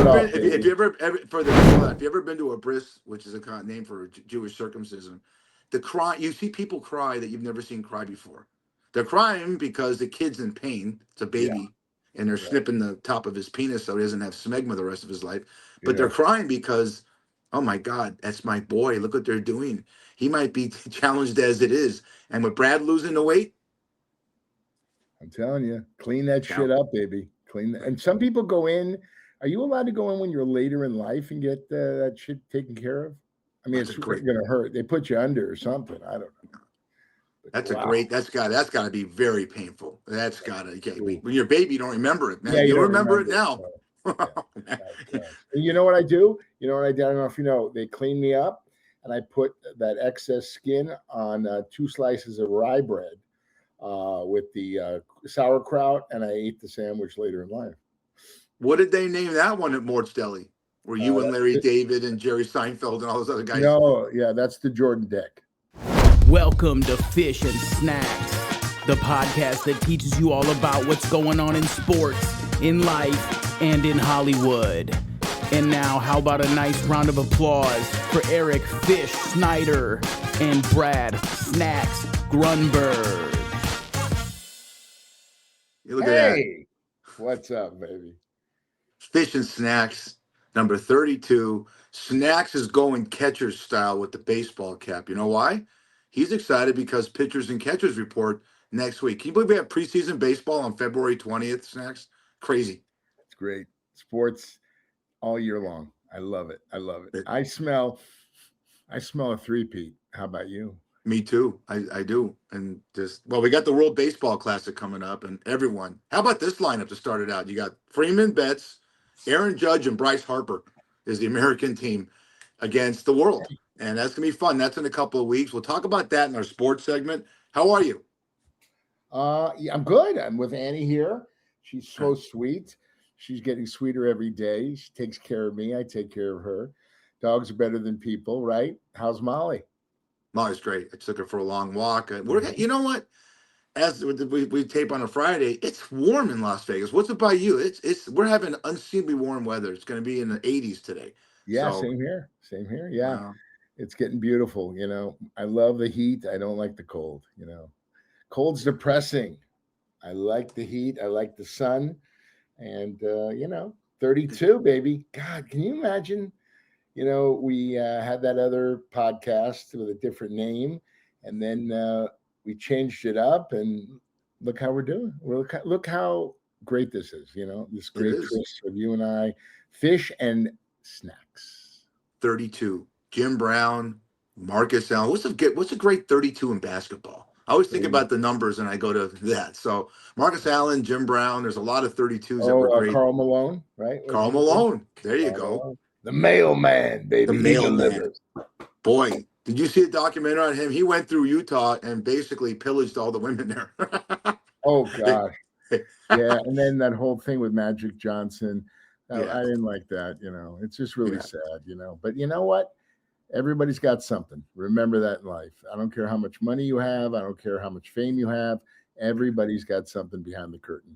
up, been, baby. if you ever for the people that, if you ever been to a bris, which is a kind of name for Jewish circumcision, the cry you see people cry that you've never seen cry before. They're crying because the kid's in pain. It's a Yeah, baby, and they're right. snipping the top of his penis so he doesn't have smegma the rest of his life. But they're Yeah. crying because, oh my God, that's my boy. Look what they're doing. He might be challenged as it is, and with Brad losing the weight, I'm telling you, clean that shit count. up, baby. Clean that. And some people go in. Are you allowed to go in when you're later in life and get that shit taken care of? I mean, That's it's a great. going to hurt. They put you under or something. I don't know. But That's a wow. great. That's got to be very painful. That's got to. Okay, Ooh. when you're a baby, you don't remember it, Yeah, man. you You'll don't remember it remember. now. No, yeah. No. And you know what I do? You know what I do? I don't know if you know. They clean me up, and I put that excess skin on 2 slices of rye bread with the sauerkraut, and I ate the sandwich later in life. What did they name that one at Mort's Deli? Where you and Larry David and Jerry Seinfeld and all those other guys? No, yeah, that's the Jordan Deck. Welcome to Fish and Snacks, the podcast that teaches you all about what's going on in sports, in life, and in Hollywood. And now, how about a nice round of applause for Eric Fish Snyder and Brad Snacks Grunberg. You look at that. What's up, baby? Fish and Snacks, number 32. Snacks is going catcher style with the baseball cap. You know why? He's excited because pitchers and catchers report next week. Can you believe we have preseason baseball on February 20th, Snacks? Crazy. It's great. Sports all year long. I love it. I love it. I smell a three-peat. How about you? Me too. I do. And we got the World Baseball Classic coming up, and everyone. How about this lineup to start it out? You got Freeman, Betts, Aaron Judge, and Bryce Harper is the American team against the world. And that's going to be fun. That's in a couple of weeks. We'll talk about that in our sports segment. How are you? Yeah, I'm good. I'm with Annie here. She's so sweet. She's getting sweeter every day. She takes care of me. I take care of her. Dogs are better than people, right? How's Molly? Molly's great. I took her for a long walk. You know what? As we tape on a Friday, it's warm in Las Vegas. What's it by you? We're having unseemly warm weather. It's going to be in the 80s today. Yeah, so, same here. Same here. Yeah. Wow. It's getting beautiful. I love the heat. I don't like the cold. Cold's depressing. I like the heat. I like the sun. And, 32, baby. God, can you imagine? We had that other podcast with a different name, and then we changed it up, and look how we're doing. Look how great this is. This great tryst of you and I, Fish and Snacks. 32. Jim Brown, Marcus Allen. What's a great 32 in basketball? I always think about the numbers and I go to that. So Marcus Allen, Jim Brown, there's a lot of 32s that were great. Karl Malone, right? Karl Malone. There you go. Malone. The mailman, baby. The mailman. Boy, did you see a documentary on him? He went through Utah and basically pillaged all the women there. Oh, gosh. Yeah, and then that whole thing with Magic Johnson. I didn't like that, It's just really sad, But you know what? Everybody's got something. Remember that in life. I don't care how much money you have. I don't care how much fame you have. Everybody's got something behind the curtain.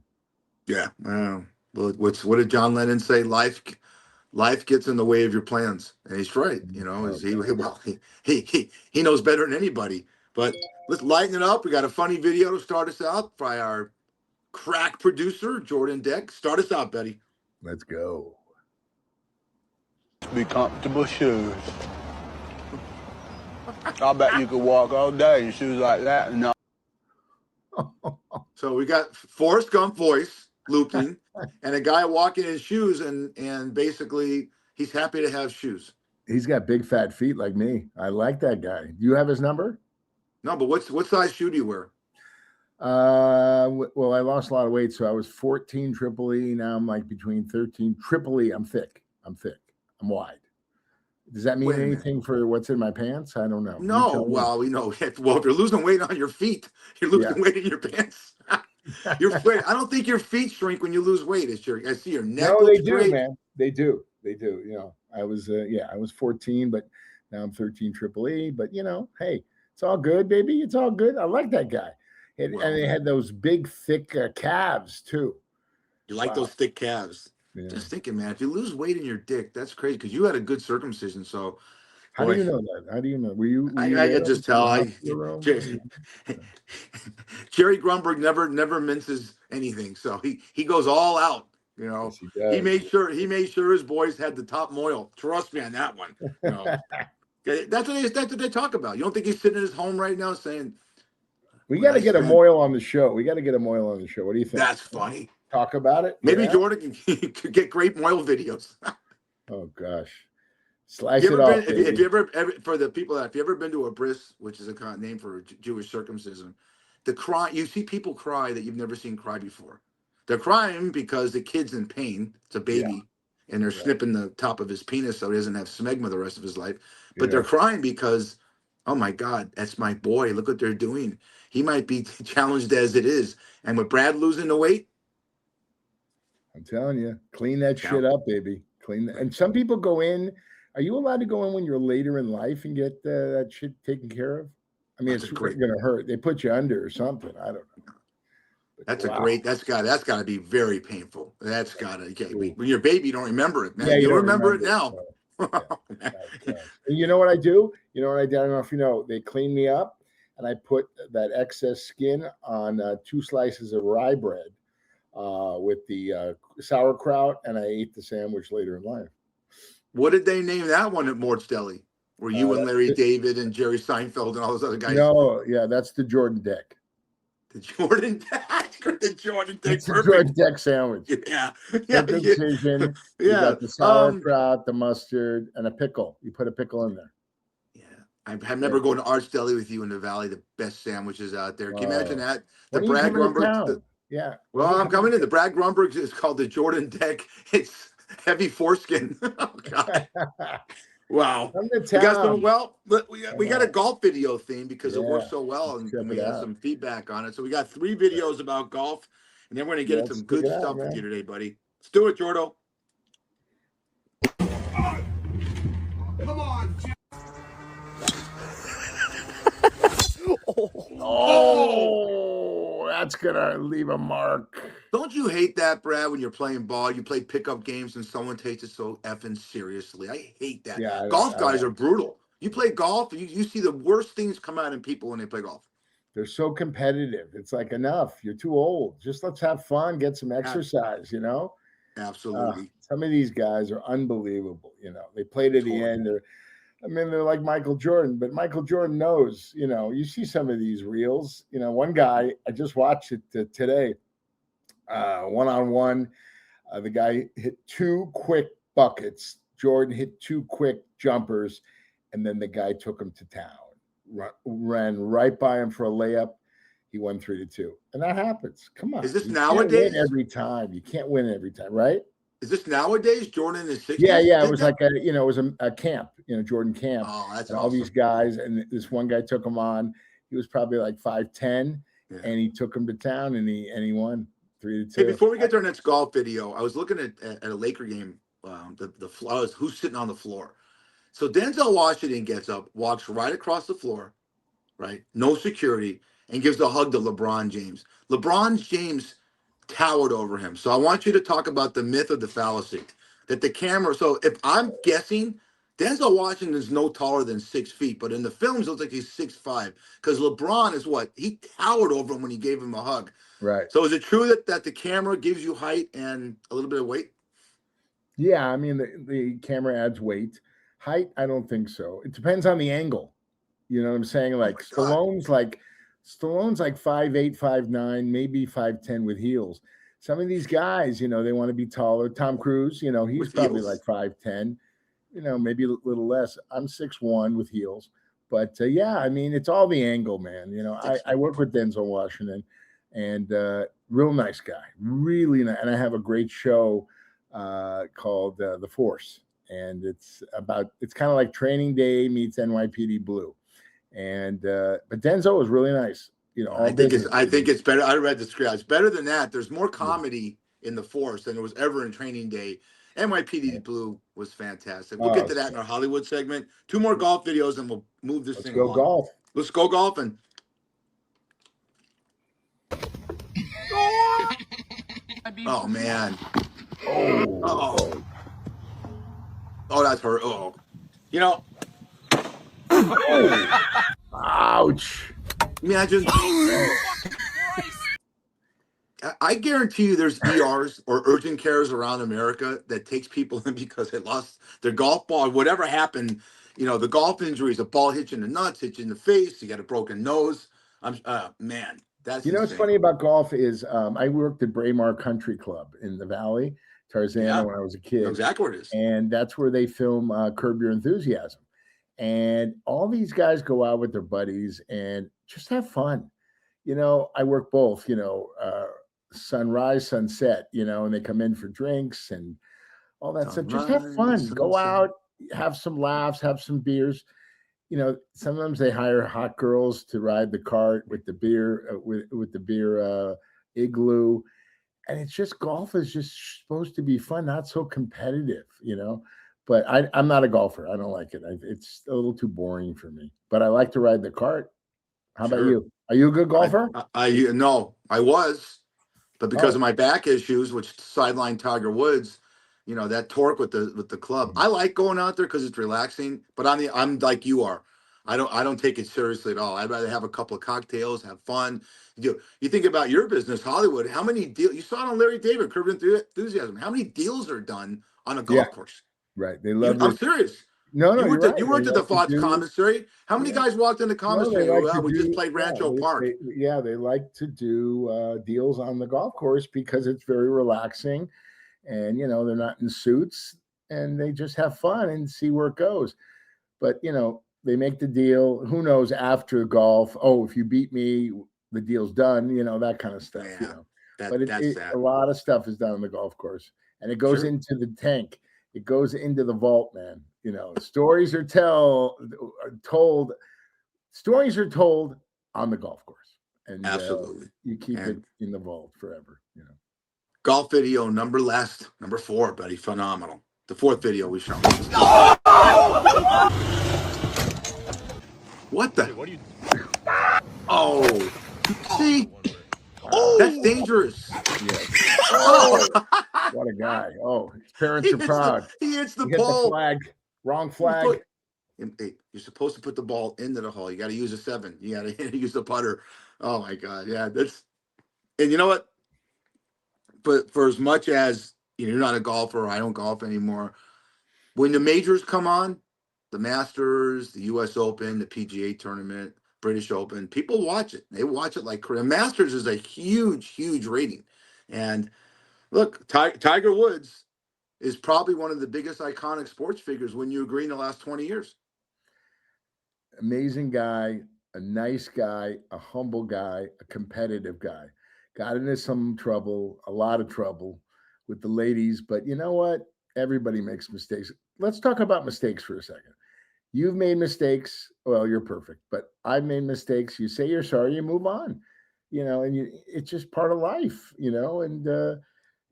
Yeah. Well, what did John Lennon say? Life gets in the way of your plans, and he's right. He knows better than anybody. But let's lighten it up. We got a funny video to start us out by our crack producer Jordan Deck. Start us out, Betty. Let's go. Be comfortable shoes. I bet you could walk all day in shoes like that. No. So we got Forrest Gump voice looping, and a guy walking in shoes, and basically he's happy to have shoes. He's got big fat feet like me. I like that guy. Do you have his number? No, but what size shoe do you wear? Well, I lost a lot of weight, so I was 14 triple E. Now I'm like between 13 triple E. I'm thick. I'm wide. Does that mean anything for what's in my pants? I don't know. No. Well, we know. Well, if you're losing weight on your feet, you're losing weight in your pants. I don't think your feet shrink when you lose weight. I see your neck. No, they do, great. man. They do. I was 14, but now I'm 13 triple E. But hey, it's all good, baby. It's all good. I like that guy. And they had those big, thick calves too. You like those thick calves? Yeah. Just thinking, man, if you lose weight in your dick, that's crazy because you had a good circumcision. So How boy, do you know that? How do you know? Were you I there can just in the tell. hospital room? Jerry Grunberg never minces anything, so he goes all out. You know, Yes, he he does. made sure his boys had the top moil. Trust me on that one. You know, okay, that's what they talk about. You don't think he's sitting in his home right now saying, We "When got to I get a spend-" Moyle on the show. We got to get a Moyle on the show. What do you think? That's funny. Talk about it. Maybe Yeah? Jordan could get great moil videos. Oh gosh, slice You it ever off, been? baby. If you ever for the people that, if you ever been to a bris, which is a kind of name for a Jewish circumcision, the cry, you see people cry that you've never seen cry before. They're crying because the kid's in pain. It's a baby, and they're Right. snipping the top of his penis so he doesn't have smegma the rest of his life. But Yeah. they're crying because, oh my God, that's my boy. Look what they're doing. He might be challenged as it is, and with Brad losing the weight, I'm telling you, clean that Yeah. shit up, baby. Clean that. And some people go in. Are you allowed to go in when you're later in life and get that shit taken care of? I mean, That's it's a great- going to hurt. They put you under or something. I don't know. But that's wow. a great. That's got to be very painful. That's got to. Okay, when you're a baby, you don't remember it, man. Yeah, you You'll don't remember it now. so, yeah. And you know what I do? You know what I do? I don't know if you know. They clean me up, and I put that excess skin on 2 slices of rye bread with the sauerkraut, and I ate the sandwich later in life. What did they name that one at Mort's Deli? Where you and Larry David and Jerry Seinfeld and all those other guys? No, yeah, that's the Jordan Deck. The Jordan Deck. The Jordan Deck. It's a Jordan Deck sandwich. Yeah. Circumcision. You got the sauerkraut, the mustard, and a pickle. You put a pickle in there. Yeah. I remember going to Arch Deli with you in the Valley, the best sandwiches out there. Can you imagine that? The When are you Brad coming to Grunberg. town? Yeah. Well, I'm coming in. The Brad Grunberg is called the Jordan Deck. It's heavy foreskin. Oh, God. Wow. Come to We got town. some, well, we got a golf video theme because it worked Yeah. so well, and Check we it had out. some feedback on it. So we got 3 videos about golf, and then we're going to get into some good check it out, stuff with man. you today, buddy. Let's do it, Jordo. Come on, Oh, that's gonna leave a mark. Don't you hate that, Brad, when you're playing ball, you play pickup games and someone takes it so effing seriously? I hate that. Yeah, Golf guys are brutal. You play golf, you see the worst things come out in people when they play golf. They're so competitive. It's like, enough. You're too old. Just let's have fun, get some exercise, you know? Absolutely. Some of these guys are unbelievable. You know, they play to the end. They're like Michael Jordan, but Michael Jordan knows, you know, you see some of these reels. You know, one guy, I just watched it today, one-on-one. The guy hit 2 quick buckets. Jordan hit 2 quick jumpers, and then the guy took him to town. Ran right by him for a layup. He won 3-2, and that happens. Come on, Is this you nowadays? can't win every time. You can't win every time, right? Is this nowadays? Jordan is 60? Yeah. It was like it was a camp, Jordan camp. Oh, that's and awesome. all these guys, and this one guy took him on. He was probably like 5'10", and he took him to town, and he won 3-2. Hey, before we get to our next golf video, I was looking at a Laker game. Who's sitting on the floor. So Denzel Washington gets up, walks right across the floor, right? No security, and gives a hug to LeBron James. LeBron James towered over him. So I want you to talk about the myth of the fallacy that the camera. So if I'm guessing, Denzel Washington is no taller than 6 feet, but in the films, it looks like he's 6'5", because LeBron is what? He towered over him when he gave him a hug. Right. So is it true that the camera gives you height and a little bit of weight? Yeah, I mean the camera adds weight. Height, I don't think so. It depends on the angle. You know what I'm saying? Like Stallone's like 5'8", 5'9", maybe 5'10" with heels. Some of these guys, they want to be taller. Tom Cruise, he's With probably heels. like 5'10", maybe a little less. I'm 6'1" with heels. But yeah, I mean, it's all the angle, man. I work with Denzel Washington, and real nice guy, really nice. And I have a great show called The Force, and it's kind of like Training Day meets NYPD Blue. And but Denzel was really nice. I think it's better. I read the script. It's better than that. There's more comedy in The Force than there was ever in Training Day. NYPD Blue was fantastic. We'll get to that in our Hollywood segment. 2 more golf videos, and we'll move this thing along. Golf. Let's go golfing. Oh man. Oh, that's hurt. Oh, you know, Ouch. imagine. I guarantee you there's ERs or urgent cares around America that takes people in because they lost their golf ball or whatever happened. You know, the golf injuries, a ball hits you in the nuts, hits you in the face, you got a broken nose. Man, that's You know what's insane. funny about golf is I worked at Braemar Country Club in the Valley, Tarzana, Yeah. when I was a I know kid. exactly where it is. And that's where they film Curb Your Enthusiasm. And all these guys go out with their buddies and just have fun. You know, I work both, sunrise, sunset, and they come in for drinks and all that stuff. Just have fun. Sunrise, Go sunset. out, have some laughs, have some beers. Sometimes they hire hot girls to ride the cart with the beer, with the beer igloo. And it's just golf is just supposed to be fun, not so competitive, But I'm not a golfer. I don't like it. It's a little too boring for me. But I like to ride the cart. How about Sure. you? Are you a good golfer? No, I was, but because Oh. of my back issues, which sidelined Tiger Woods, that torque with the club. I like going out there because it's relaxing. But I'm like you are. I don't take it seriously at all. I'd rather have a couple of cocktails, have fun. You think about your business, Hollywood. How many deals you saw it on Larry David, Curb Your Enthusiasm? How many deals are done on a golf course? Right. They love I'm serious. No, You you're worked at right. you worked They at the like to Fox do- commissary. How many guys walked in the commissary? No, they Well, like we to just do- played Rancho Park. They like to do deals on the golf course because it's very relaxing, and they're not in suits and they just have fun and see where it goes. But they make the deal. Who knows after golf? Oh, if you beat me, the deal's done. That kind of stuff. Yeah, But that's that. a lot of stuff is done on the golf course, and it goes Sure. into the tank. It goes into the vault, man. Stories are told. Stories are told on the golf course, and Absolutely. you keep it in the vault forever. Golf video number 4, buddy. Phenomenal. The 4th video we shot. What the? What are you? Oh, see? Oh, that's dangerous. Yeah. Oh, What a guy! Oh, his parents are proud. He hits the He hit the ball. flag. Wrong flag. Hey, you're supposed to put the ball into the hole. You got to use a 7. You got to use the putter. Oh my God, yeah, and you know what? But for as much as you're not a golfer, I don't golf anymore. When the majors come on, the Masters, the U.S. Open, the PGA Tournament, British Open, people watch it. They watch it like crazy. Masters is a huge, huge rating, and look, Tiger Woods is probably one of the biggest iconic sports figures. Wouldn't you agree in the last 20 years? Amazing guy, a nice guy, a humble guy, a competitive guy. Got into some trouble, a lot of trouble with the ladies, but you know what? Everybody makes mistakes. Let's talk about mistakes for a second. You've made mistakes. Well, you're perfect, but I've made mistakes. You say you're sorry, you move on, and it's just part of life, and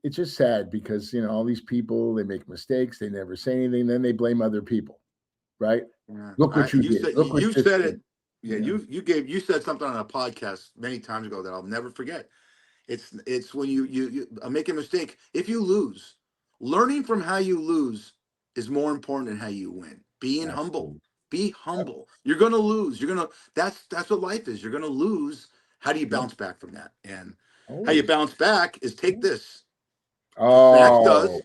it's just sad because, all these people, they make mistakes. They never say anything. Then they blame other people, right? Yeah. Look what you did. Look what You this said did. it. Yeah, you said something on a podcast many times ago that I'll never forget. It's when you make a mistake. If you lose, learning from how you lose is more important than how you win. Being humble. Be humble. You're gonna lose. That's what life is. You're gonna lose. How do you bounce back from that? And how you bounce back is take this. Snacks does.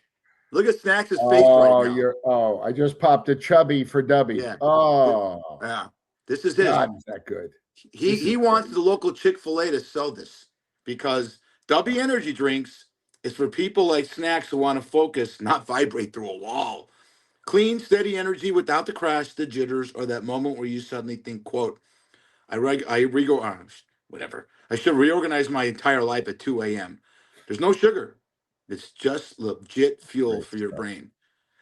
Look at Snacks' face right now. I just popped a chubby for Dubby. Yeah. Oh, Yeah. This is his. God, is that good? He wants the local Chick-fil-A to sell this because W Energy drinks is for people like Snacks who want to focus, not vibrate through a wall. Clean, steady energy without the crash, the jitters, or that moment where you suddenly think, quote, whatever. I should reorganize my entire life at 2 a.m. There's no sugar. It's just legit fuel for your brain.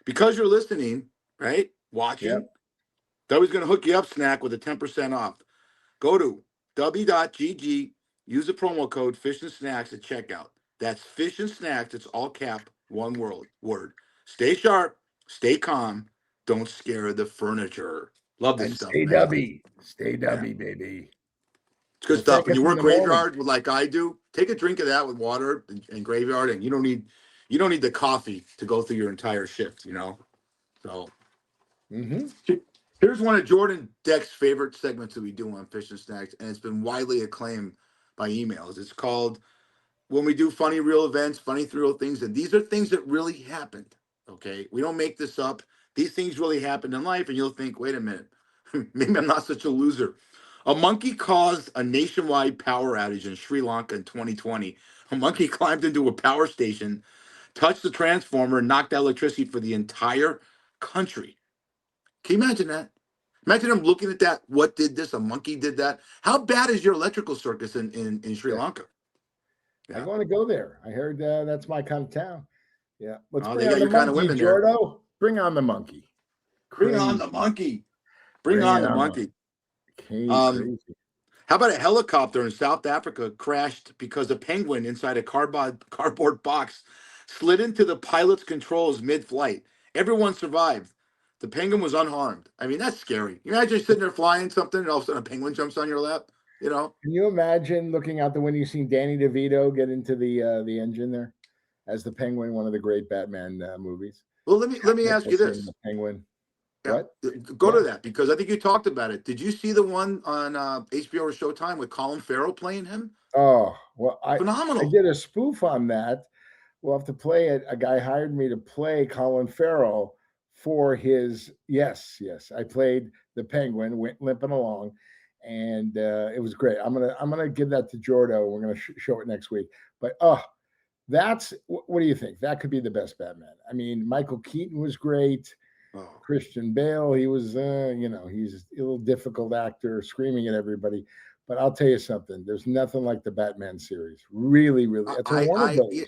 Because you're listening, right? Watching. Yep. W's going to hook you up, Snack, with a 10% off. Go to w.gg, use the promo code Fish and Snacks at checkout. That's Fish and Snacks. It's all cap, one word. Stay sharp, stay calm, don't scare the furniture. Love this stuff. Stay man. Dubby. Stay Dubby, baby. It's good We'll stuff. take When it you from work the morning. graveyard like I do, take a drink of that with water and graveyard, and you don't need you don't need the coffee to go through your entire shift, you know? So Mm-hmm. here's one of Jordan Deck's favorite segments that we do on Fish and Snacks, and it's been widely acclaimed by emails. It's called when we do funny real events, funny real things, and these are things that really happened. Okay, we don't make this up. These things really happened in life, and you'll think, wait a minute, maybe I'm not such a loser. A monkey caused a nationwide power outage in Sri Lanka in 2020. A monkey climbed into a power station, touched the transformer, and knocked out electricity for the entire country. Can you imagine that? Imagine him looking at that. What did this? A monkey did that. How bad is your electrical circus in Sri Lanka? I want to go there. I heard that's my kind of town. Yeah. Let's Oh, bring they on got the your kind of monkey, women there. Jordo. Bring on the monkey. Bring on the monkey. Bring on the monkey. Crazy. How about a helicopter in South Africa crashed because a penguin inside a cardboard box slid into the pilot's controls mid-flight? Everyone survived. The penguin was unharmed. I mean, that's scary. You imagine sitting there flying something and all of a sudden a penguin jumps on your lap, you know? Can you imagine looking out the window, you seen Danny DeVito get into the engine there as the penguin, one of the great Batman movies? Well, let me ask you this. The penguin. Yeah. What? Go to that because I think you talked about it. Did you see the one on HBO or Showtime with Colin Farrell playing him? Oh, well, I Phenomenal. did a spoof on that. We'll have to play it. A guy hired me to play Colin Farrell for his yes. I played the penguin, went limping along, and it was great. I'm gonna give that to Jordo. We're gonna show it next week. But that's what do you think? That could be the best Batman. I mean, Michael Keaton was great. Oh. Christian Bale, he was, he's a little difficult actor, screaming at everybody. But I'll tell you something. There's nothing like the Batman series. Really, really. It's a Warner Brothers.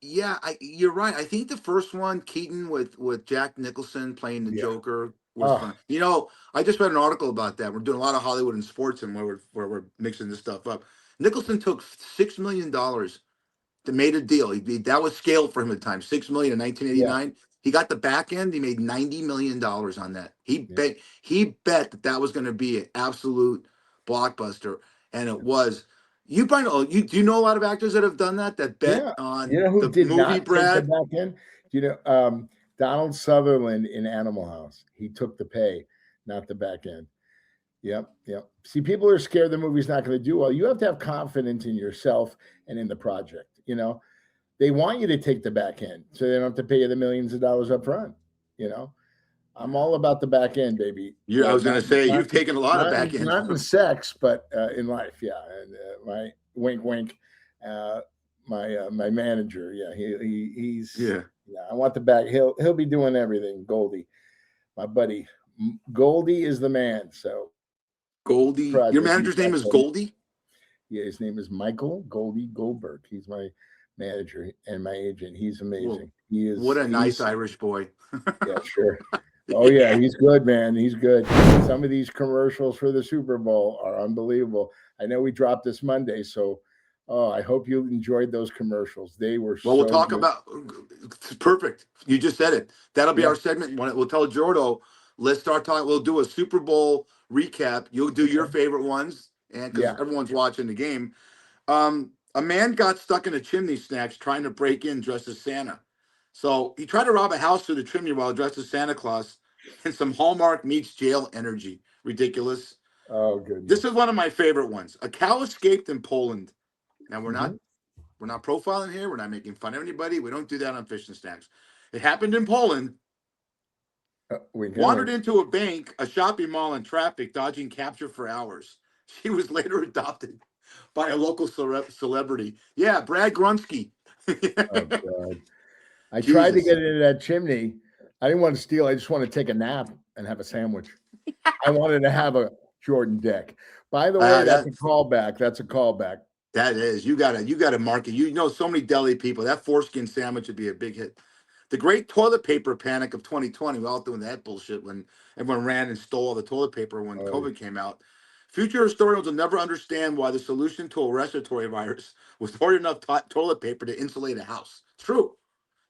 Yeah, you're right. I think the first one, Keaton with Jack Nicholson playing the Joker, was fun. You know, I just read an article about that. We're doing a lot of Hollywood and sports, and where we're mixing this stuff up. Nicholson took $6 million to made a deal. That was scaled for him at the time. $6 million in 1989. Yeah. He got the back end. He made $90 million on that. He bet that was going to be an absolute blockbuster, and it was. You probably know. Do you know a lot of actors that have done that? That bet on who the did movie, not Brad. Take the back end? You know, Donald Sutherland in Animal House. He took the pay, not the back end. Yep. See, people are scared the movie's not going to do well. You have to have confidence in yourself and in the project. You know, they want you to take the back end so they don't have to pay you the millions of dollars up front. You know, I'm all about the back end, baby. I was going to say, you've taken a lot of back end. Not in sex, but in life. Yeah. And my wink, my manager. Yeah. He's. Yeah. I want the back. He'll be doing everything. Goldie, my buddy. Goldie is the man. So. Goldie. Your manager's name is Goldie? Yeah, his name is Michael Goldie Goldberg. He's my manager and my agent. He's amazing. What a nice Irish boy. Yeah, sure. Oh, yeah, he's good, man. He's good. Some of these commercials for the Super Bowl are unbelievable. I know we dropped this Monday, so I hope you enjoyed those commercials. They were we'll talk about perfect. You just said it. That'll be our segment. We'll tell Jordo, let's start talking. We'll do a Super Bowl recap. You'll do your favorite ones, and because everyone's watching the game. A man got stuck in a chimney snacks trying to break in dressed as Santa. So he tried to rob a house through the chimney while dressed as Santa Claus, and some Hallmark meets jail energy. Ridiculous. Oh, good. This is one of my favorite ones. A cow escaped in Poland. Now we're not profiling here. We're not making fun of anybody. We don't do that on Fish and Snacks. It happened in Poland. Wandered into a bank, a shopping mall, in traffic, dodging capture for hours. She was later adopted by a local celebrity. Yeah, Brad Grunsky. Oh, God. I tried to get into that chimney. I didn't want to steal. I just want to take a nap and have a sandwich. I wanted to have a Jordan Deck. By the way, that's a callback. That's a callback. That is. You gotta mark it. You know, so many deli people. That foreskin sandwich would be a big hit. The great toilet paper panic of 2020. We're all doing that bullshit when everyone ran and stole all the toilet paper when COVID came out. Future historians will never understand why the solution to a respiratory virus was to order enough toilet paper to insulate a house. It's true.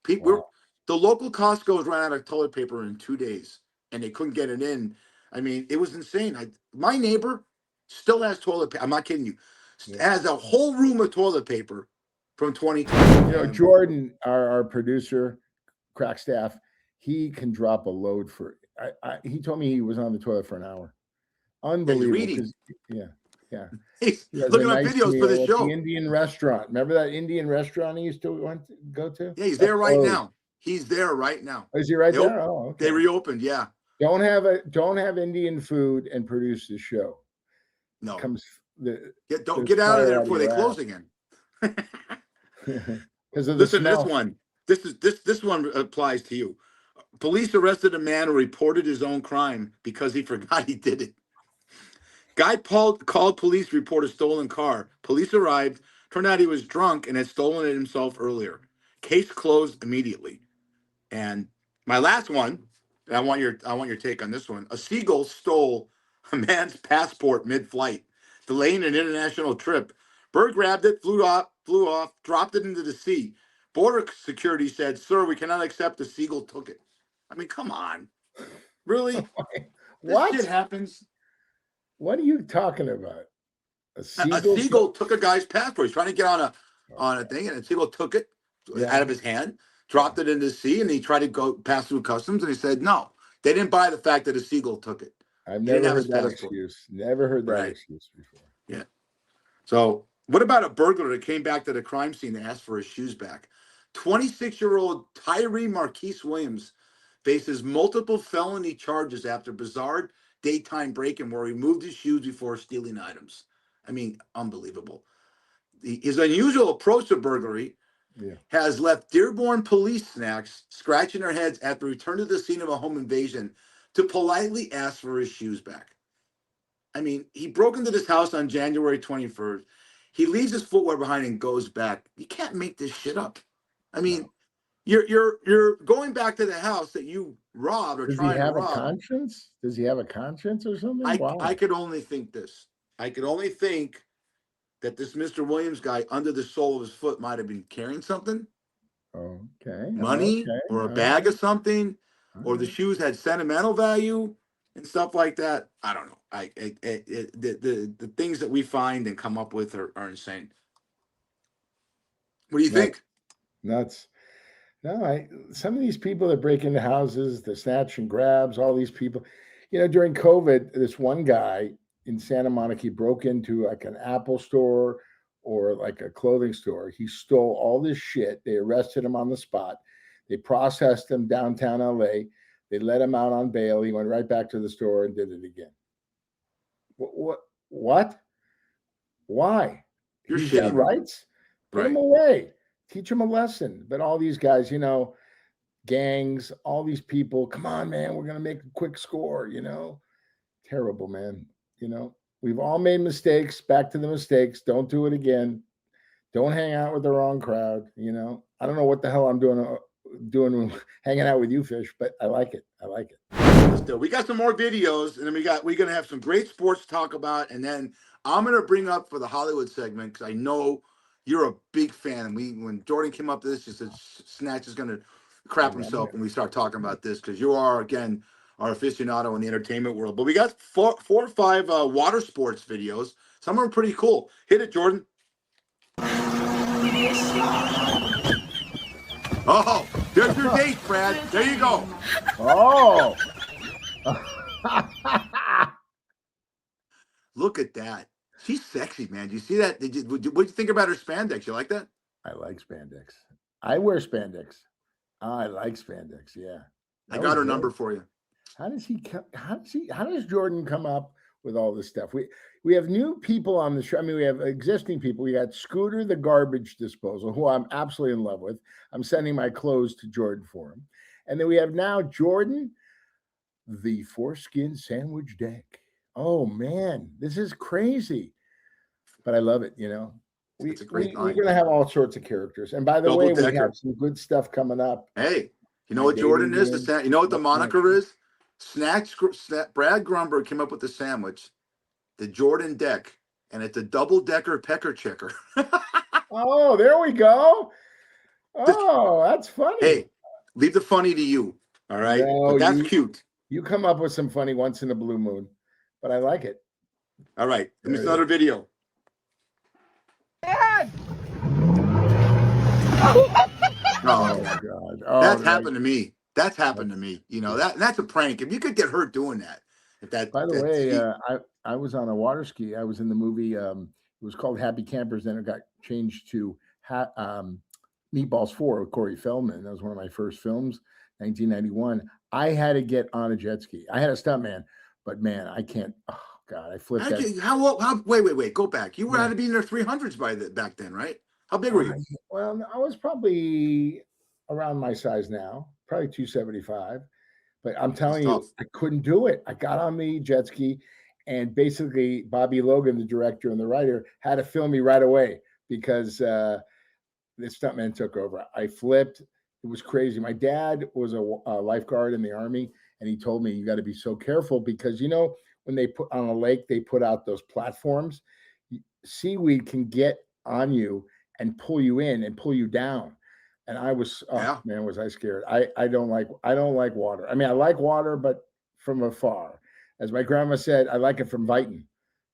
The local Costco's ran out of toilet paper in 2 days, and they couldn't get it in. I mean, it was insane. My neighbor still has toilet paper. I'm not kidding you. Has a whole room of toilet paper from 2020. You know, Jordan, our producer, crack staff, he can drop a load for. He told me he was on the toilet for an hour. Unbelievable. reading. 'Cause- Yeah. He's He has looking a up nice videos for the meal at show. the Indian restaurant. Remember that Indian restaurant he used to go to? Yeah, he's there right Oh, now. He's there right now. is he right They there? Oh, okay. They reopened. Yeah. Don't have Indian food and produce the show. No. Comes the Don't there's get out of fire there out of before they your close ass. again. because of the Listen to smell. this one. This one applies to you. Police arrested a man who reported his own crime because he forgot he did it. Guy called police to report a stolen car. Police arrived. Turned out he was drunk and had stolen it himself earlier. Case closed immediately. And my last one, I want your take on this one. A seagull stole a man's passport mid-flight, delaying an international trip. Bird grabbed it, flew off, dropped it into the sea. Border security said, "Sir, we cannot accept the seagull took it." I mean, come on. Really? What? This shit happens. What are you talking about? A A seagull? seagull took a guy's passport. He's trying to get on a thing, and a seagull took it Yeah. out of his hand, dropped it into the sea, and he tried to go pass through customs, and he said no. They didn't buy the fact that a seagull took it. I've didn't never have heard his that passport. excuse. Never heard that Right. excuse before. Yeah. So what about a burglar that came back to the crime scene to ask for his shoes back? 26-year-old Tyree Marquise Williams faces multiple felony charges after bizarre daytime break-in where he removed his shoes before stealing items. I mean, unbelievable. His unusual approach to burglary Yeah. has left Dearborn police snacks scratching their heads at the return to the scene of a home invasion to politely ask for his shoes back. I mean, he broke into this house on January 21st. He leaves his footwear behind and goes back. You can't make this shit up. I mean, you're going back to the house that you robbed or Does he tried to have a rob. conscience? Does he have a conscience or something? I could only think this. I could only think that this Mr. Williams guy, under the sole of his foot, might have been carrying something, Okay. money, or a bag of something, or the alright. shoes had sentimental value and stuff like that. I don't know. The things that we find and come up with are insane. What do you Right. think? Nuts. No, some of these people that break into houses, the snatch and grabs, all these people. You know, during COVID, this one guy in Santa Monica, he broke into like an Apple store or like a clothing store. He stole all this shit. They arrested him on the spot. They processed him downtown LA. They let him out on bail. He went right back to the store and did it again. What? Why? You're He's got shitting me. rights. Put him Right. away. Teach him a lesson. But all these guys, you know, gangs, all these people, come on, man, we're going to make a quick score, you know. Terrible, man. You know, we've all made mistakes. Back to the mistakes. Don't do it again. Don't hang out with the wrong crowd, you know. I don't know what the hell I'm doing hanging out with you, Fish, but I like it. I like it. Still, we got some more videos, and then we're gonna have some great sports to talk about, and then I'm gonna bring up for the Hollywood segment because I know you're a big fan. And when Jordan came up to this, she said Snatch is gonna crap himself when we start talking about this because you are again our aficionado in the entertainment world. But we got four or five water sports videos. Some are pretty cool. Hit it, Jordan. Oh, there's your date, Brad. There you go. Oh. Look at that. She's sexy, man. Do you see that? What do you think about her spandex? You like that? I like spandex. I wear spandex. I like spandex. Yeah. I That got was her great. number for you. How does Jordan come up with all this stuff? We have new people on the show. I mean, we have existing people. We got Scooter the garbage disposal, who I'm absolutely in love with. I'm sending my clothes to Jordan for him. And then we have now Jordan, the foreskin sandwich deck. Oh man, this is crazy. But I love it, you know. It's a great We're line. gonna have all sorts of characters. And by the way, we Double-decker. have some good stuff coming up. Hey, you know My what Jordan dating is? game. You know what the What's moniker next? is? Brad Grumberg came up with the sandwich, the Jordan deck, and it's a double-decker pecker checker. Oh, there we go. Oh, that's funny. Hey, leave the funny to you. All right. No, But that's you- cute. You come up with some funny once in a blue moon, but I like it. All right. Let me There see another video. Oh, Oh okay. my God. Oh, That's no. happened to me. That's happened to me. You know, that's a prank. If you could get hurt doing that, if that, By the that's, way, I was on a water ski. I was in the movie. It was called Happy Campers. Then it got changed to Meatballs 4 with Corey Feldman. That was one of my first films, 1991. I had to get on a jet ski. I had a stuntman, but man, I can't. Oh God, I flipped how'd that. you, how, wait, go back. You were Yeah. out to be in their 300s back then, right? How big were you? Well, I was probably around my size now, probably 275. But I'm telling you, tough. I couldn't do it. I got on the jet ski, and basically Bobby Logan, the director and the writer, had to film me right away because the stuntman took over. I flipped. It was crazy. My dad was a lifeguard in the Army, and he told me you got to be so careful because, you know, when they put on a lake, they put out those platforms. Seaweed can get on you and pull you in and pull you down. And I was, oh Yeah. man, was I scared. I don't like water. I mean, I like water, but from afar. As my grandma said, I like it from Weiten,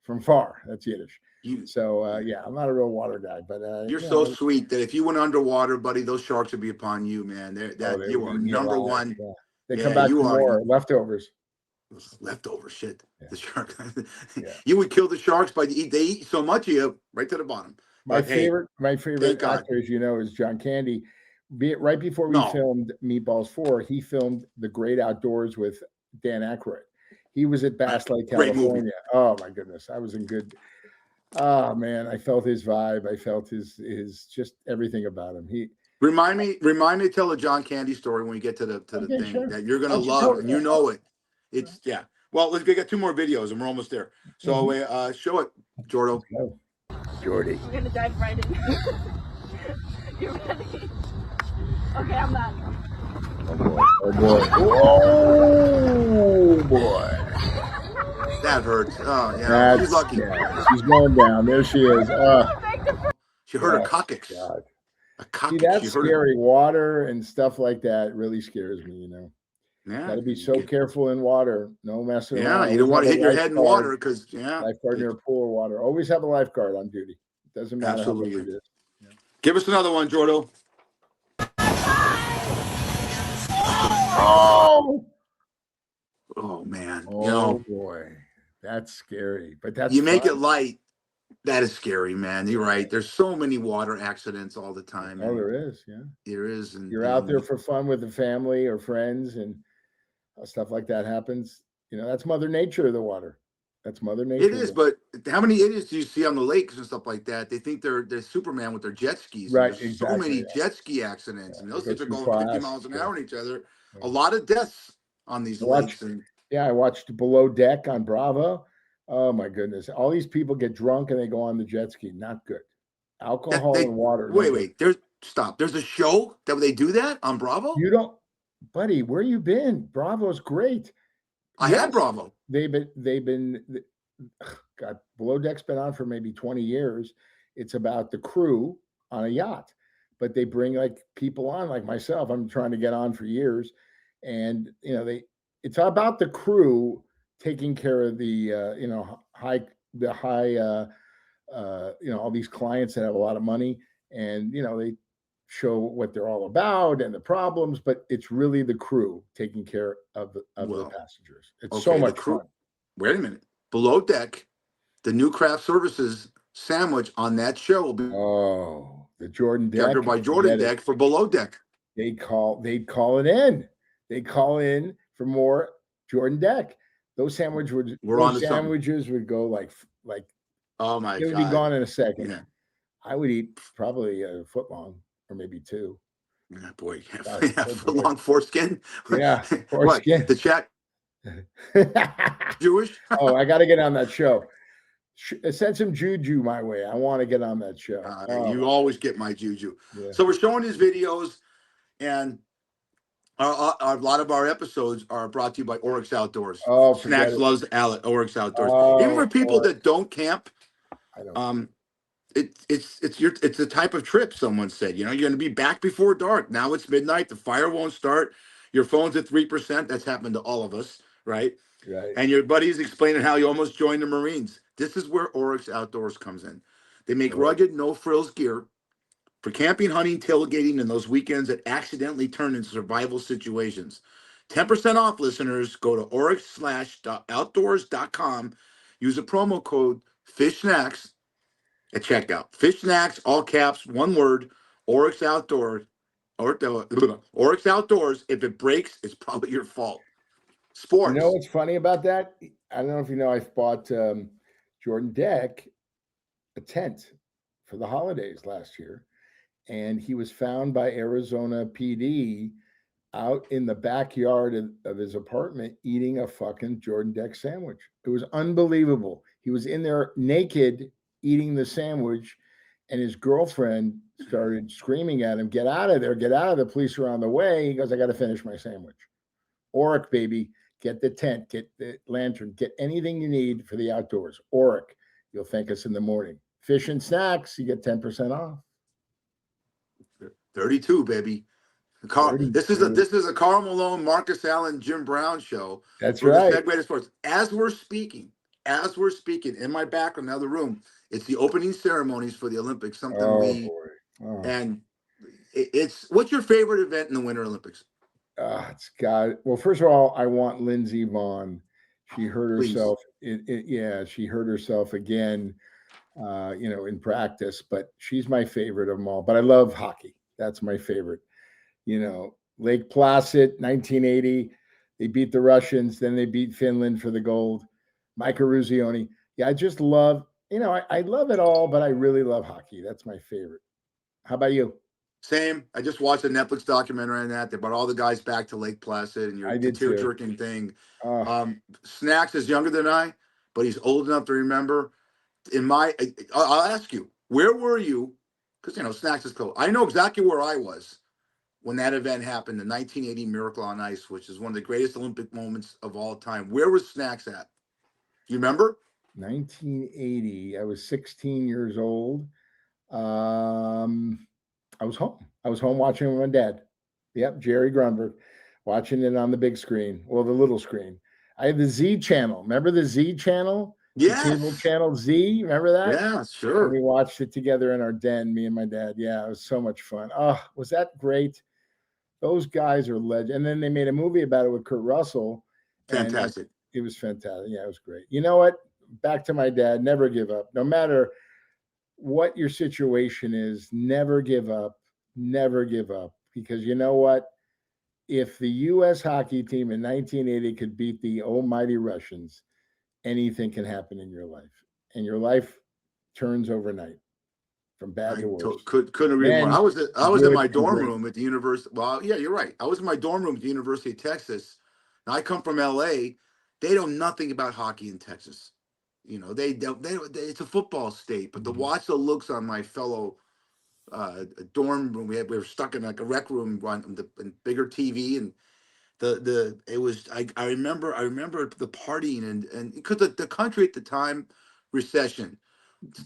from far. That's Yiddish. So yeah, I'm not a real water guy, but You're you so know, sweet that if you went underwater, buddy, those sharks would be upon you, man. they You would are eat me number alive. one. Yeah. They Yeah, come back you for are. more leftovers. Leftover shit. Yeah. The shark. Yeah. You would kill the sharks by they eat so much of you right to the bottom. My But hey, favorite thank God. actor, as you know, is John Candy. Right before we No. filmed Meatballs 4, he filmed The Great Outdoors with Dan Aykroyd. He was at Bass Lake, Great movie. California. Oh my goodness, I was in good. Oh man, I felt his vibe. I felt his just everything about him. He Remind me to tell a John Candy story when we get to the Okay, thing sure. that you're gonna Why don't you love, tell- and you know it. It's yeah. Well, we got 2 more videos and we're almost there. So show it, Jordo. Oh, Jordy. We're gonna dive right in. You ready? Okay, I'm not. Oh boy. Oh boy. Oh boy. That hurts. Oh yeah, she's lucky. Yeah, she's going down. There she is. She heard Oh, a coccyx. God. A See, coccyx. that's She heard scary. Water and stuff like that really scares me, you know. Yeah. Got to be so careful in water. No messing Yeah, around. you don't want to Always hit have a your head in lifeguard. water because Lifeguard near a pool or water. Always have a lifeguard on duty. Doesn't matter how much Absolutely. it is. Yeah. Give us another one, Jordo. Oh man. Oh You know, boy. That's scary. But that's you make fun. it light. That is scary, man. You're right. There's so many water accidents all the time. Oh, and there is, yeah. There is. And You're out there for fun with the family or friends and stuff like that happens. You know, that's Mother Nature of the water. That's Mother Nature. It is, but how many idiots do you see on the lakes and stuff like that? They think they're Superman with their jet skis. Right, There's exactly, so many yeah. jet ski accidents, and those They things are go going too 50 fast, miles an yeah. hour on each other. Yeah. A lot of deaths on these lakes. And I watched Below Deck on Bravo. Oh my goodness. All these people get drunk and they go on the jet ski. Not good. Alcohol and water. Wait. There's a show that they do that on Bravo? You don't, buddy, where you been? Bravo's great. I had Bravo. They've been God, Below Deck's been on for maybe 20 years. It's about the crew on a yacht, but they bring like people on like myself. I'm trying to get on for years. And you know, it's about the crew taking care of the high all these clients that have a lot of money, and you know, they show what they're all about and the problems, but it's really the crew taking care of the passengers. It's so much fun. Wait a minute. Below Deck, the new craft services sandwich on that show will be the Jordan Deck by Jordan Deck for Below Deck. They'd call it in. They call in for more Jordan Deck. Those sandwiches would go like oh my God, it would be gone in a second. Yeah. I would eat probably a foot long or maybe 2. Yeah, boy, foot long foreskin. Yeah, foreskin. The chat. Jewish? Oh, I got to get on that show. Send some juju my way. I want to get on that show. You always get my juju. Yeah. So we're showing these videos, and a lot of our episodes are brought to you by Oryx Outdoors. Snacks loves Oryx Outdoors. Even for people that don't camp, it's the type of trip. Someone said, you know, you're going to be back before dark. Now it's midnight. The fire won't start. Your phone's at 3%. That's happened to all of us, right? Right. And your buddy's explaining how you almost joined the Marines. This is where Oryx Outdoors comes in. They make rugged, no-frills gear for camping, hunting, tailgating, and those weekends that accidentally turn into survival situations. 10% off, listeners. Go to oryx/outdoors.com. Use the promo code FISHSNACKS at checkout. Fish Snacks, all caps, one word, Oryx Outdoors. Oryx Outdoors. If it breaks, it's probably your fault. You know Sports. what's funny about that? I don't know if you know, I bought Jordan Deck a tent for the holidays last year, and he was found by Arizona PD out in the backyard of his apartment eating a fucking Jordan Deck sandwich. It was unbelievable. He was in there naked eating the sandwich, and his girlfriend started screaming at him, "Get out of there, get out of the police are on the way." He goes, "I got to finish my sandwich." Oric, baby, get the tent, get the lantern, get anything you need for the outdoors. Oric, you'll thank us in the morning. Fish and Snacks, you get 10% off. 32, baby. This is a Karl Malone, Marcus Allen, Jim Brown show. That's for right. The Segue to Sports. As we're speaking, in my background, now the room, it's the opening ceremonies for the Olympics. And it's what's your favorite event in the Winter Olympics? It's got, well, first of all, I want Lindsey Vonn. She hurt herself. She hurt herself again, in practice, but she's my favorite of them all. But I love hockey. That's my favorite. Lake Placid, 1980, they beat the Russians. Then they beat Finland for the gold. Mike Eruzione. Yeah, I just love, I love it all, but I really love hockey. That's my favorite. How about you? Same. I just watched a Netflix documentary on that. They brought all the guys back to Lake Placid, and the tear-jerking thing. Snacks is younger than I, but he's old enough to remember. I'll ask you, where were you? Because Snacks is close. I know exactly where I was when that event happened, the 1980 Miracle on Ice, which is one of the greatest Olympic moments of all time. Where was Snacks at? You remember? 1980. I was 16 years old. I was home. I was home watching with my dad. Yep, Jerry Grunberg, watching it on the big screen, or the little screen. I had the Z channel. Remember the Z channel? Yes. The cable channel Z. Remember that? Yeah, sure. And we watched it together in our den, me and my dad. Yeah, it was so much fun. Oh, was that great? Those guys are legend. And then they made a movie about it with Kurt Russell. Fantastic. It was fantastic. Yeah, it was great. You know what? Back to my dad. Never give up. No matter what your situation is, never give up. Never give up. Because you know what? If the U.S. hockey team in 1980 could beat the almighty Russians, anything can happen in your life. And your life turns overnight from bad to worse. Couldn't agree more. I was in my dorm room at the university. Well, yeah, you're right. I was in my dorm room at the University of Texas. Now, I come from L.A. They know nothing about hockey in Texas. They it's a football state. But to watch the looks on my fellow dorm room, we were stuck in like a rec room and bigger TV, and I remember the partying and because the country at the time, recession.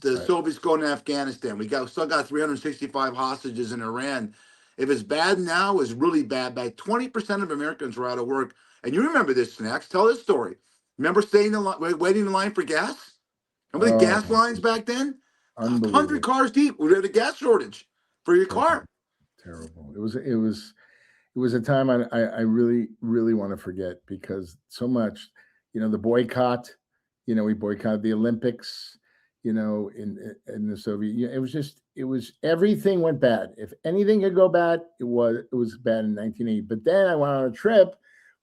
The Soviets going to Afghanistan. We still got 365 hostages in Iran. If it's bad now, it's really bad. 20% of Americans were out of work. And you remember this, Snacks. Tell this story. Remember waiting in line for gas? Remember the gas lines back then? 100 cars deep. We had a gas shortage for your car. Terrible. It was a time I really, really want to forget, because so much, the boycott, we boycotted the Olympics. In the Soviet Union. It was everything went bad. If anything could go bad, it was bad in 1980. But then I went on a trip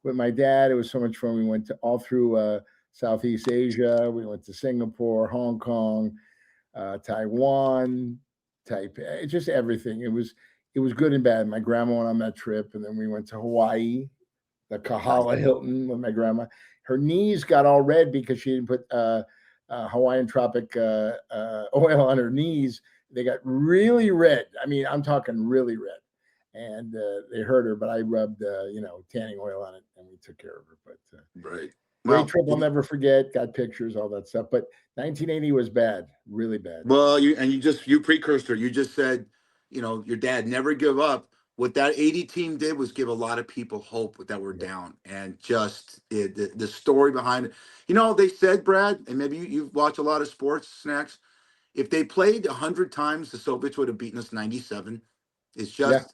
with my dad. It was so much fun. We went to all through Southeast Asia. We went to Singapore, Hong Kong, Taiwan, Taipei, just everything. It was good and bad. My grandma went on that trip, and then we went to Hawaii, the Kahala Hilton with my grandma. Her knees got all red because she didn't put Hawaiian Tropic oil on her knees. They got really red. I mean, I'm talking really red, and they hurt her. But I rubbed, tanning oil on it, and we took care of her. But right, great trip. I'll never forget. Got pictures, all that stuff. But 1980 was bad, really bad. Well, you precursor. You just said, your dad never give up. What that 80 team did was give a lot of people hope that were down, and just the story behind it. They said, Brad, and maybe you've watched a lot of sports, Snacks. if they played 100 times, the Soviets would have beaten us 97. It's just, Yeah.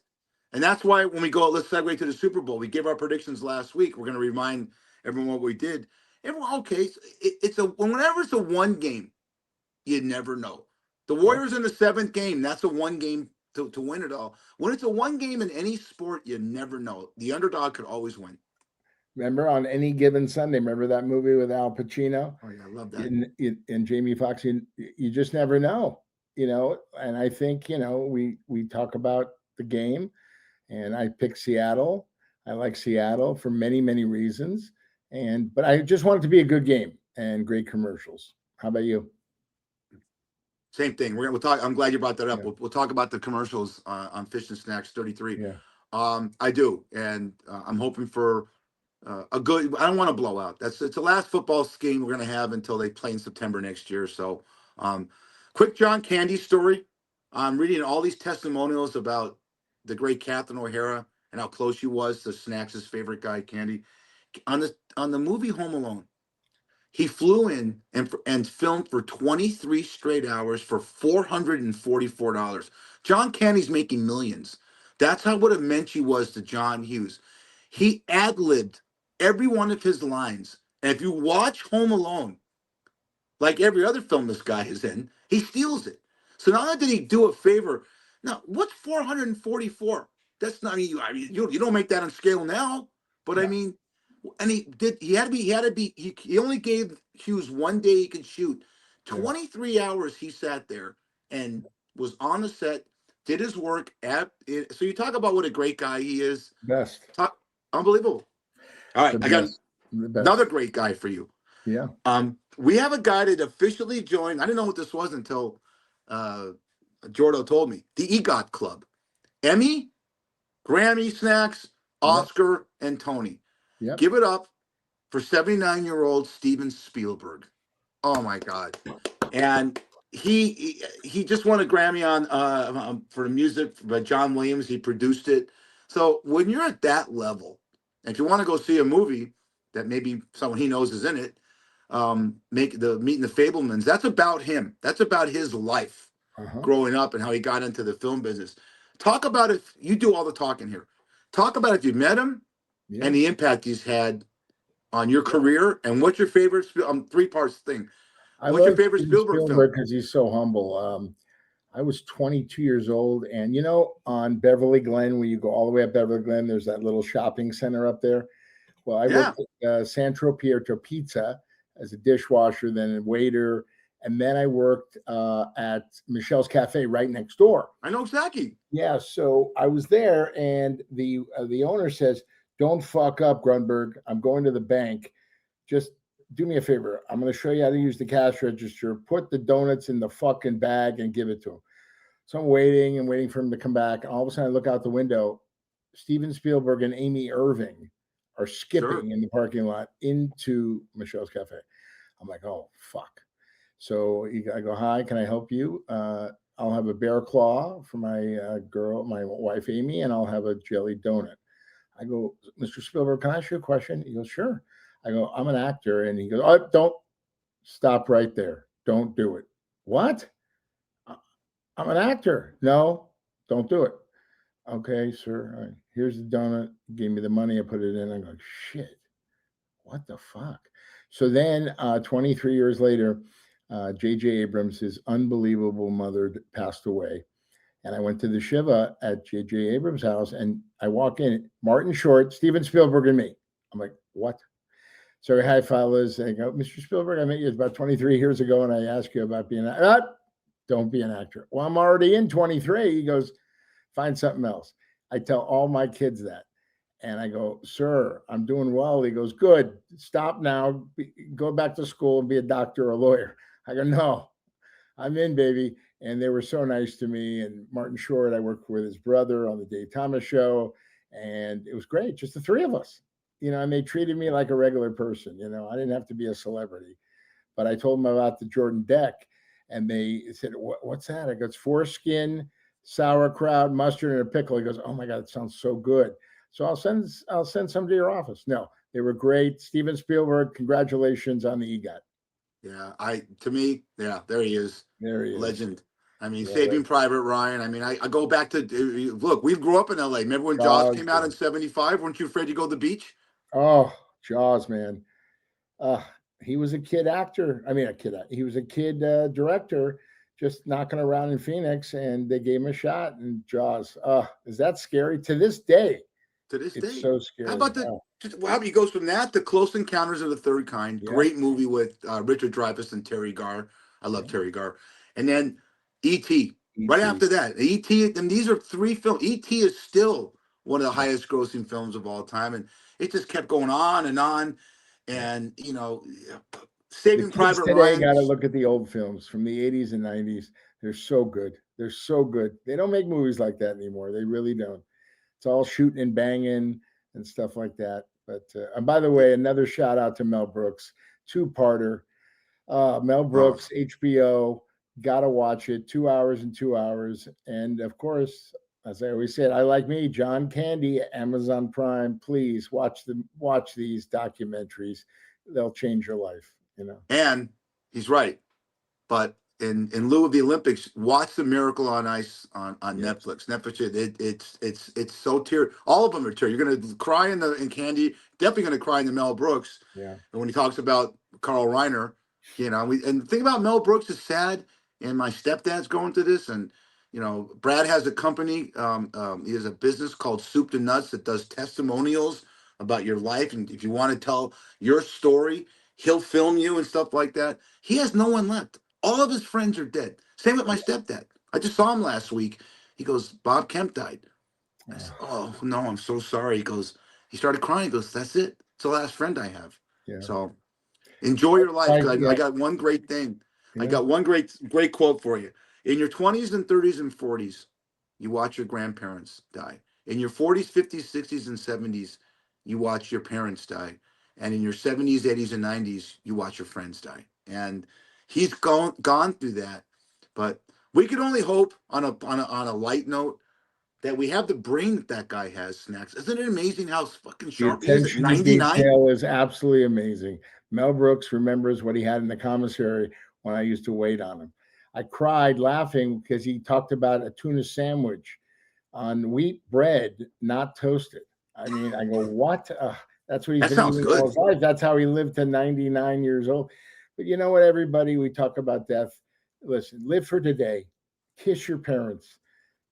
and that's why when we go, let's segue to the Super Bowl. We gave our predictions last week. We're going to remind everyone what we did. Everyone, okay, so whenever it's a one game, you never know. The Warriors in the 7th game, that's a one game to win it all. When it's a one game in any sport, you never know. The underdog could always win. Remember On Any Given Sunday? Remember that movie with Al Pacino? Oh yeah, I love that. And Jamie Foxx? You just never know, And I think we talk about the game, and I pick Seattle. I like Seattle for many, many reasons, but I just want it to be a good game and great commercials. How about you? Same thing. We'll talk. I'm glad you brought that up. Yeah. We'll talk about the commercials on Fish and Snacks 33. Yeah. I do, and I'm hoping for a good. I don't want to blow out. It's the last football game we're going to have until they play in September next year. So, quick John Candy story. I'm reading all these testimonials about the great Catherine O'Hara and how close she was to Snacks' favorite guy, Candy. On the movie Home Alone, he flew in and filmed for 23 straight hours for $444. John Candy's making millions. That's what immense he was to John Hughes. He ad-libbed every one of his lines. And if you watch Home Alone, like every other film this guy is in, he steals it. So not only did he do a favor, now what's 444? That's not, you don't make that on scale now, but I mean, and he only gave Hughes 1 day he could shoot. 23 hours he sat there and was on the set, did his work so you talk about what a great guy he is. Best. Unbelievable. All right, I got another great guy for you. Yeah. We have a guy that officially joined. I didn't know what this was until Jordo told me. The EGOT Club. Emmy, Grammy, Snacks, Oscar, and Tony. Yep. Give it up for 79-year-old Steven Spielberg. Oh my God! And he just won a Grammy on for the music by John Williams. He produced it. So when you're at that level, and if you want to go see a movie that maybe someone he knows is in it, Meeting the Fablemans. That's about him. That's about his life growing up and how he got into the film business. Talk about it. You do all the talking here. Talk about if you met him. Yeah. And the impact he's had on your career, and what's your favorite 3-part thing? What's your favorite Spielberg film? Because he's so humble. I was 22 years old, and on Beverly Glen, when you go all the way up Beverly Glen, there's that little shopping center up there. Well, I worked at San Tropieto Pizza as a dishwasher, then a waiter, and then I worked at Michelle's Cafe right next door. I know exactly. Yeah, so I was there, and the owner says, "Don't fuck up, Grunberg. I'm going to the bank. Just do me a favor. I'm going to show you how to use the cash register. Put the donuts in the fucking bag and give it to him." So I'm waiting for him to come back. And all of a sudden I look out the window. Steven Spielberg and Amy Irving are skipping in the parking lot into Michelle's Cafe. I'm like, oh, fuck. So I go, "Hi, can I help you? I'll have a bear claw for my my wife, Amy, and I'll have a jelly donut." I go, "Mr. Spielberg, can I ask you a question?" He goes, "Sure." I go, "I'm an actor." And he goes, "Oh, don't stop right there. Don't do it." "What?" "I'm an actor." "No, don't do it." "Okay, sir. Here's the donut." He gave me the money. I put it in. I go, shit, what the fuck? So then 23 years later, J.J. Abrams, his unbelievable mother, passed away. And I went to the Shiva at J.J. Abrams' house, and I walk in, Martin Short, Steven Spielberg, and me. I'm like, what? So hi, fellas. I go, "Mr. Spielberg, I met you about 23 years ago, and I asked you about being an actor." "Don't be an actor." "Well, I'm already in 23. He goes, "Find something else." I tell all my kids that. And I go, "Sir, I'm doing well." He goes, "Good. Stop now. Go back to school and be a doctor or a lawyer." I go, "No, I'm in, baby." And they were so nice to me. And Martin Short, I worked with his brother on the Dave Thomas show. And it was great. Just the three of us, and they treated me like a regular person. I didn't have to be a celebrity. But I told them about the Jordan deck. And they said, "What's that?" I go, "It's foreskin, sauerkraut, mustard, and a pickle." He goes, "Oh my God, it sounds so good. So I'll send some to your office." No, they were great. Steven Spielberg, congratulations on the EGOT. Yeah. To me, yeah, there he is. There he is. Legend. I mean, Yeah, Saving Private Ryan. I mean, I go back to look. We grew up in L.A. Remember when Jaws came out in '75? Weren't you afraid to go to the beach? Oh, Jaws, man. He was a kid actor. I mean, he was a kid director, just knocking around in Phoenix, and they gave him a shot. And Jaws. Is that scary to this day? To this It's day, so scary. how about how he goes from that to Close Encounters of the Third Kind? Yeah. Great movie with Richard Dreyfuss and Terry Garr. I love Terry Garr. And then E.T. Right after that, E.T. And these are 3 films. E.T. is still one of the highest grossing films of all time, and it just kept going on and on. And Saving Private Ryan. Got to look at the old films from the 80s and 90s. They're so good. They're so good. They don't make movies like that anymore. They really don't. It's all shooting and banging and stuff like that. But and by the way, another shout out to Mel Brooks, 2-parter. Mel Brooks, HBO, gotta watch it. 2 hours and 2 hours. And of course, as I always said, I like me, John Candy, Amazon Prime. Please watch these documentaries. They'll change your life. And he's right, but in lieu of the Olympics, watch The Miracle on Ice on Netflix. Netflix, it's so all of them are tear. You're gonna cry in Candy, definitely gonna cry in the Mel Brooks. Yeah. And when he talks about Carl Reiner, and the thing about Mel Brooks is sad, and my stepdad's going through this, and Brad has a company, he has a business called Soup to Nuts that does testimonials about your life, and if you want to tell your story, he'll film you and stuff like that. He has no one left. All of his friends are dead. Same with my stepdad. I just saw him last week. He goes, Bob Kemp died. I said, oh, no, I'm so sorry. He started crying. He goes, that's it. It's the last friend I have. Yeah. So enjoy your life. I got one great thing. Yeah. I got one great quote for you. In your 20s and 30s and 40s, you watch your grandparents die. In your 40s, 50s, 60s, and 70s, you watch your parents die. And in your 70s, 80s, and 90s, you watch your friends die. And he's gone through that, but we can only hope on a light note that we have the brain that guy has. Snacks, isn't it amazing how fucking sharp he is at 99? Detail is absolutely amazing. Mel Brooks remembers what he had in the commissary when I used to wait on him. I cried laughing because he talked about a tuna sandwich on wheat bread, not toasted. I mean, I go, what? That's what he's been eating all his life. That's how he lived to 99 years old. But you know what, everybody? We talk about death. Listen, live for today. Kiss your parents.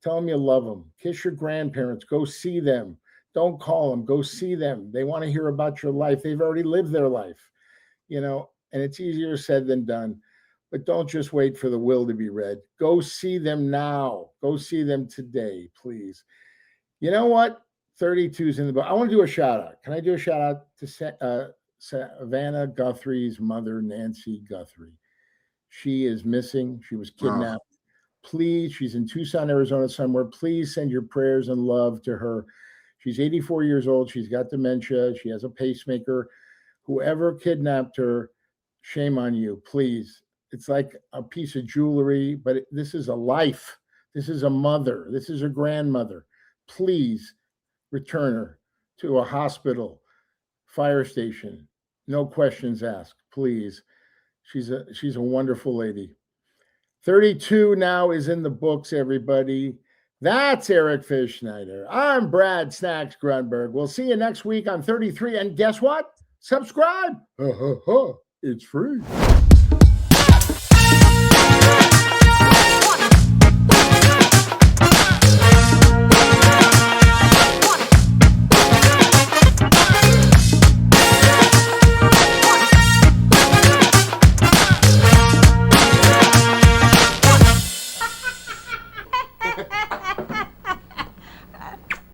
Tell them you love them. Kiss your grandparents. Go see them. Don't call them. Go see them. They want to hear about your life. They've already lived their life, and it's easier said than done. But don't just wait for the will to be read. Go see them now. Go see them today, please. You know what? 32's in the book. I want to do a shout out. Can I do a shout out to Savannah Guthrie's mother, Nancy Guthrie? She is missing. She was kidnapped. Please, she's in Tucson, Arizona somewhere. Please send your prayers and love to her. She's 84 years old. She's got dementia. She has a pacemaker. Whoever kidnapped her, shame on you, please. It's like a piece of jewelry, but this is a life. This is a mother. This is a grandmother. Please return her to a hospital, fire station. No questions asked, please. She's a wonderful lady. 32 now is in the books, everybody. That's Eric Fischneider. I'm Brad Snacks Grunberg. We'll see you next week on 33. And guess what? Subscribe. It's free. Ha ha ha!